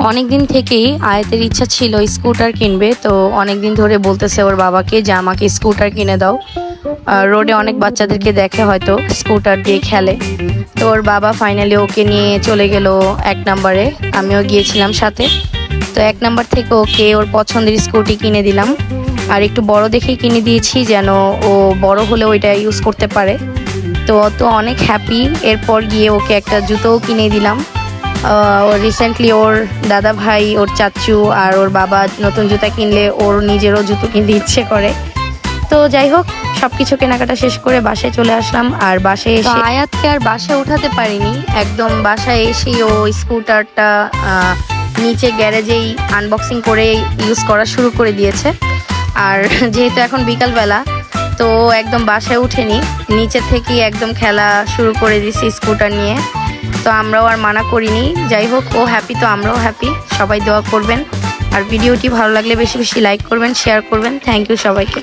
অনেক দিন থেকেই আয়াতের ইচ্ছা ছিল স্কুটার কিনবে, তো অনেক দিন ধরে বলতেছে ওর বাবাকে যে আমাকে স্কুটার কিনে দাও। রোডে অনেক বাচ্চাদেরকে দেখে হয়তো স্কুটার দিয়ে খেলে, তো ওর বাবা ফাইনালি ওকে নিয়ে চলে গেল 1 নম্বরে। আমিও গিয়েছিলাম সাথে। তো 1 নম্বর থেকে ওকে ওর পছন্দের স্কুটি কিনে দিলাম, আর একটু বড় দেখেই কিনে দিয়েছি যেন ও বড় হলে ওইটা ইউজ করতে পারে। তো ও তো অনেক হ্যাপি। এরপর গিয়ে ওকে একটা জুতোও কিনে দিলাম। রিসেন্টলি ওর দাদা ভাই, ওর চাচু আর ওর বাবা নতুন জুতা কিনলে ওর নিজেরও জুতো কিনতে ইচ্ছে করে। তো যাই হোক, সবকিছু কেনাকাটা শেষ করে বাসায় চলে আসলাম। আর বাসায় এসে আয়াতকে আর বাসায় উঠাতে পারিনি, একদম বাসায় এসেই ও স্কুটারটা নিচে গ্যারেজেই আনবক্সিং করে ইউজ করা শুরু করে দিয়েছে। আর যেহেতু এখন বিকালবেলা, তো একদম বাসায় উঠেনি, নিচে থেকেই একদম খেলা শুরু করে দিয়েছি স্কুটার নিয়ে। তো আমরাও আর মানা করিনি। যাই হোক, ও হ্যাপি তো আমরাও হ্যাপি। সবাই দোয়া করবেন, আর ভিডিওটি ভালো লাগলে বেশি বেশি লাইক করবেন, শেয়ার করবেন। থ্যাংক ইউ সবাইকে।